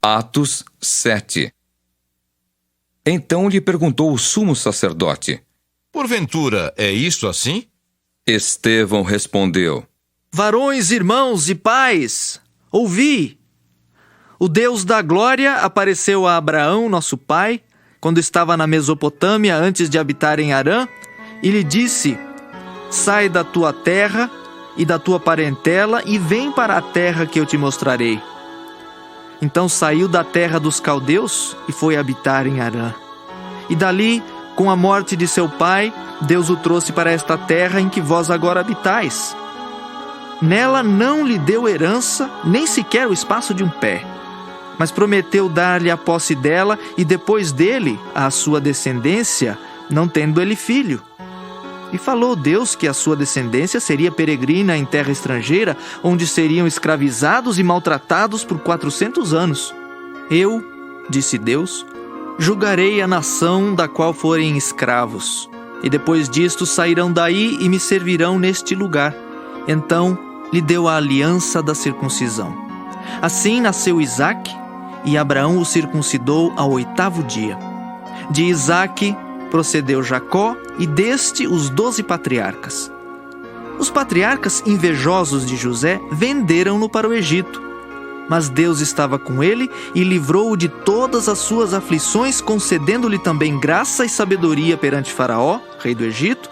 Atos 7. Então lhe perguntou o sumo sacerdote: Porventura, é isto assim? Estevão respondeu: Varões, irmãos e pais, ouvi! O Deus da glória apareceu a Abraão, nosso pai, quando estava na Mesopotâmia antes de habitar em Harã, e lhe disse: Sai da tua terra e da tua parentela e vem para a terra que eu te mostrarei. Então saiu da terra dos caldeus e foi habitar em Harã. E dali, com a morte de seu pai, Deus o trouxe para esta terra em que vós agora habitais. Nela não lhe deu herança, nem sequer o espaço de um pé, mas prometeu dar-lhe a posse dela e depois dele a sua descendência, não tendo ele filho. E falou Deus que a sua descendência seria peregrina em terra estrangeira, onde seriam escravizados e maltratados por 400 anos. Eu, disse Deus, julgarei a nação da qual forem escravos, e depois disto sairão daí e me servirão neste lugar. Então lhe deu a aliança da circuncisão. Assim nasceu Isaque, e Abraão o circuncidou ao 8º dia. De Isaque procedeu Jacó, e deste os 12 patriarcas. Os patriarcas, invejosos de José, venderam-no para o Egito. Mas Deus estava com ele e livrou-o de todas as suas aflições, concedendo-lhe também graça e sabedoria perante Faraó, rei do Egito,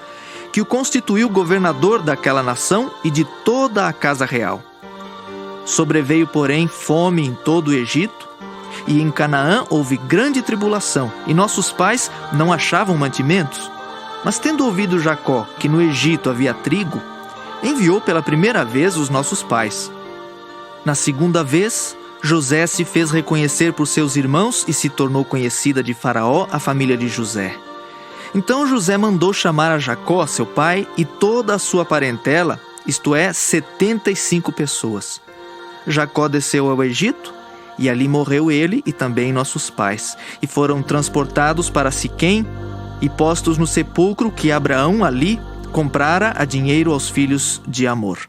que o constituiu governador daquela nação e de toda a casa real. Sobreveio, porém, fome em todo o Egito, e em Canaã houve grande tribulação, e nossos pais não achavam mantimentos. Mas tendo ouvido Jacó que no Egito havia trigo, enviou pela primeira vez os nossos pais. Na segunda vez, José se fez reconhecer por seus irmãos e se tornou conhecida de Faraó a família de José. Então José mandou chamar a Jacó, seu pai, e toda a sua parentela, isto é, 75 pessoas. Jacó desceu ao Egito, e ali morreu ele e também nossos pais, e foram transportados para Siquém e postos no sepulcro que Abraão ali comprara a dinheiro aos filhos de Amor.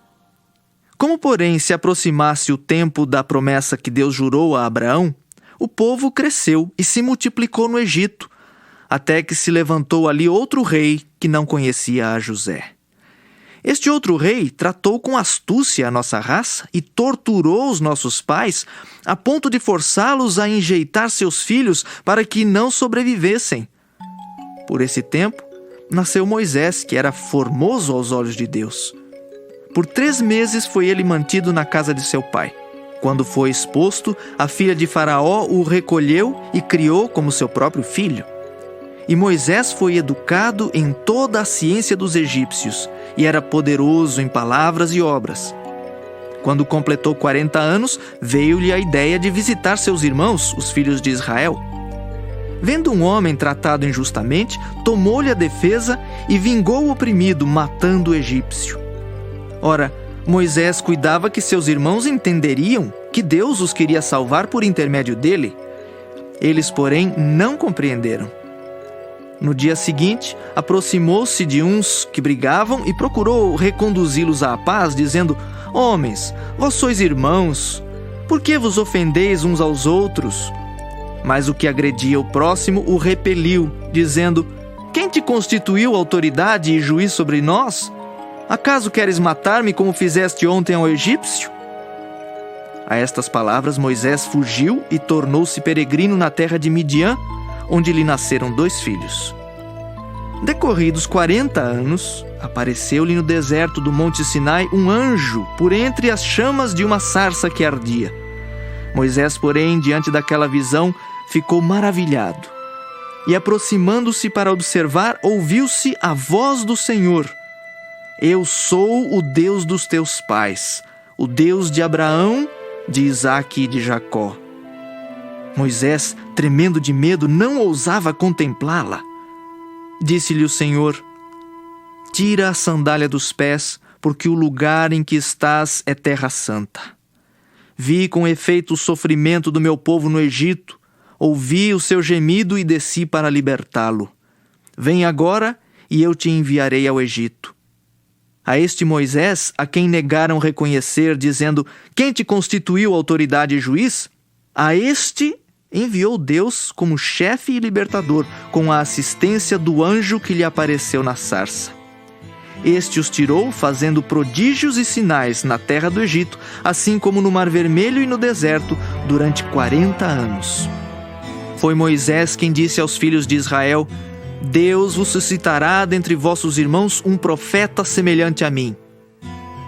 Como, porém, se aproximasse o tempo da promessa que Deus jurou a Abraão, o povo cresceu e se multiplicou no Egito, até que se levantou ali outro rei que não conhecia a José. Este outro rei tratou com astúcia a nossa raça e torturou os nossos pais a ponto de forçá-los a enjeitar seus filhos para que não sobrevivessem. Por esse tempo, nasceu Moisés, que era formoso aos olhos de Deus. Por 3 meses foi ele mantido na casa de seu pai. Quando foi exposto, a filha de Faraó o recolheu e criou como seu próprio filho. E Moisés foi educado em toda a ciência dos egípcios e era poderoso em palavras e obras. Quando completou 40 anos, veio-lhe a ideia de visitar seus irmãos, os filhos de Israel. Vendo um homem tratado injustamente, tomou-lhe a defesa e vingou o oprimido, matando o egípcio. Ora, Moisés cuidava que seus irmãos entenderiam que Deus os queria salvar por intermédio dele. Eles, porém, não compreenderam. No dia seguinte, aproximou-se de uns que brigavam e procurou reconduzi-los à paz, dizendo: Homens, vós sois irmãos, por que vos ofendeis uns aos outros? Mas o que agredia o próximo o repeliu, dizendo: Quem te constituiu autoridade e juiz sobre nós? Acaso queres matar-me como fizeste ontem ao egípcio? A estas palavras Moisés fugiu e tornou-se peregrino na terra de Midian, onde lhe nasceram 2 filhos. Decorridos 40 anos, apareceu-lhe no deserto do Monte Sinai um anjo por entre as chamas de uma sarça que ardia. Moisés, porém, diante daquela visão, ficou maravilhado. E aproximando-se para observar, ouviu-se a voz do Senhor: Eu sou o Deus dos teus pais, o Deus de Abraão, de Isaque e de Jacó. Moisés, tremendo de medo, não ousava contemplá-la. Disse-lhe o Senhor: Tira a sandália dos pés, porque o lugar em que estás é terra santa. Vi com efeito o sofrimento do meu povo no Egito, ouvi o seu gemido e desci para libertá-lo. Vem agora e eu te enviarei ao Egito. A este Moisés, a quem negaram reconhecer, dizendo: Quem te constituiu autoridade e juiz? A este enviou Deus como chefe e libertador, com a assistência do anjo que lhe apareceu na sarça. Este os tirou, fazendo prodígios e sinais na terra do Egito, assim como no Mar Vermelho e no deserto, durante 40 anos. Foi Moisés quem disse aos filhos de Israel: Deus vos suscitará dentre vossos irmãos um profeta semelhante a mim.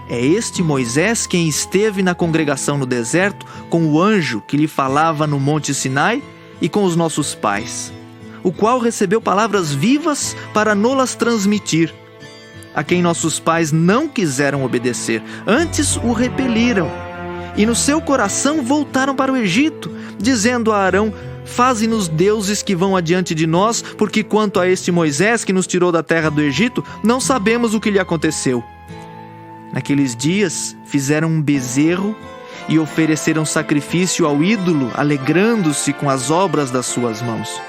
É este Moisés quem esteve na congregação no deserto com o anjo que lhe falava no Monte Sinai e com os nossos pais, o qual recebeu palavras vivas para nolas transmitir, a quem nossos pais não quiseram obedecer, antes o repeliram, e no seu coração voltaram para o Egito, dizendo a Arão: Faze-nos deuses que vão adiante de nós, porque quanto a este Moisés que nos tirou da terra do Egito, não sabemos o que lhe aconteceu. Naqueles dias fizeram um bezerro e ofereceram sacrifício ao ídolo, alegrando-se com as obras das suas mãos.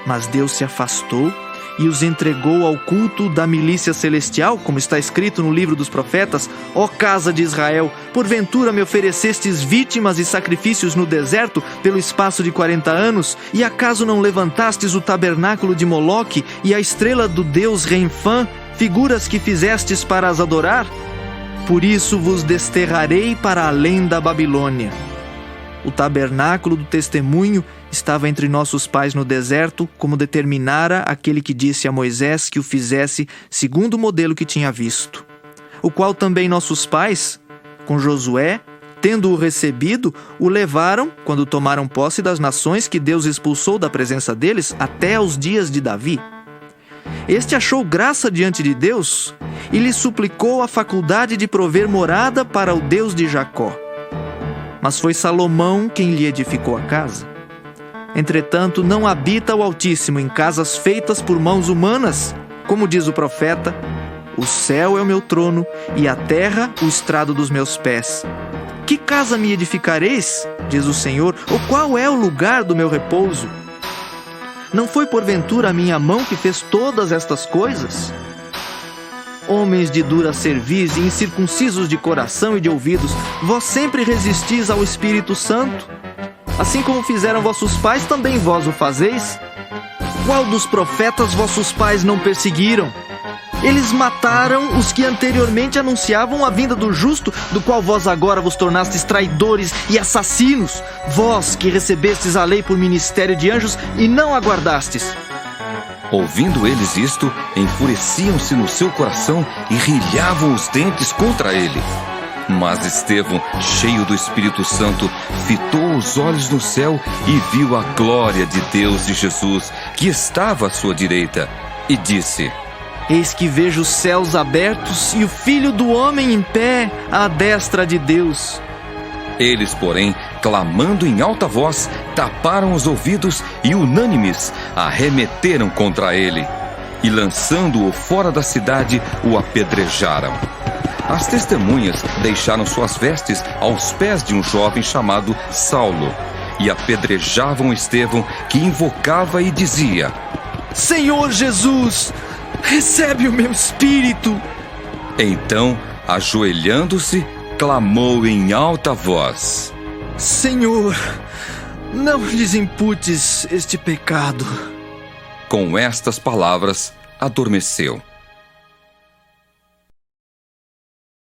Mas Deus se afastou e os entregou ao culto da milícia celestial, como está escrito no livro dos profetas: Ó casa de Israel, porventura me oferecestes vítimas e sacrifícios no deserto pelo espaço de 40 anos, e acaso não levantastes o tabernáculo de Moloque e a estrela do deus Renfã, figuras que fizestes para as adorar? Por isso vos desterrarei para além da Babilônia. O tabernáculo do testemunho estava entre nossos pais no deserto, como determinara aquele que disse a Moisés que o fizesse segundo o modelo que tinha visto. O qual também nossos pais, com Josué, tendo-o recebido, o levaram, quando tomaram posse das nações que Deus expulsou da presença deles, até aos dias de Davi. Este achou graça diante de Deus e lhe suplicou a faculdade de prover morada para o Deus de Jacó. Mas foi Salomão quem lhe edificou a casa. Entretanto, não habita o Altíssimo em casas feitas por mãos humanas, como diz o profeta: O céu é o meu trono e a terra o estrado dos meus pés. Que casa me edificareis, diz o Senhor, ou qual é o lugar do meu repouso? Não foi porventura a minha mão que fez todas estas coisas? Homens de dura cerviz e incircuncisos de coração e de ouvidos, vós sempre resistis ao Espírito Santo? Assim como fizeram vossos pais, também vós o fazeis? Qual dos profetas vossos pais não perseguiram? Eles mataram os que anteriormente anunciavam a vinda do justo, do qual vós agora vos tornastes traidores e assassinos, vós que recebestes a lei por ministério de anjos e não aguardastes. Ouvindo eles isto, enfureciam-se no seu coração e rilhavam os dentes contra ele. Mas Estevão, cheio do Espírito Santo, fitou os olhos no céu e viu a glória de Deus e Jesus, que estava à sua direita, e disse: Eis que vejo os céus abertos e o Filho do Homem em pé à destra de Deus. Eles, porém, clamando em alta voz, taparam os ouvidos e, unânimes, arremeteram contra ele. E, lançando-o fora da cidade, o apedrejaram. As testemunhas deixaram suas vestes aos pés de um jovem chamado Saulo, e apedrejavam Estevão, que invocava e dizia: Senhor Jesus, recebe o meu espírito. Então, ajoelhando-se, clamou em alta voz: Senhor, não lhes imputes este pecado. Com estas palavras, adormeceu.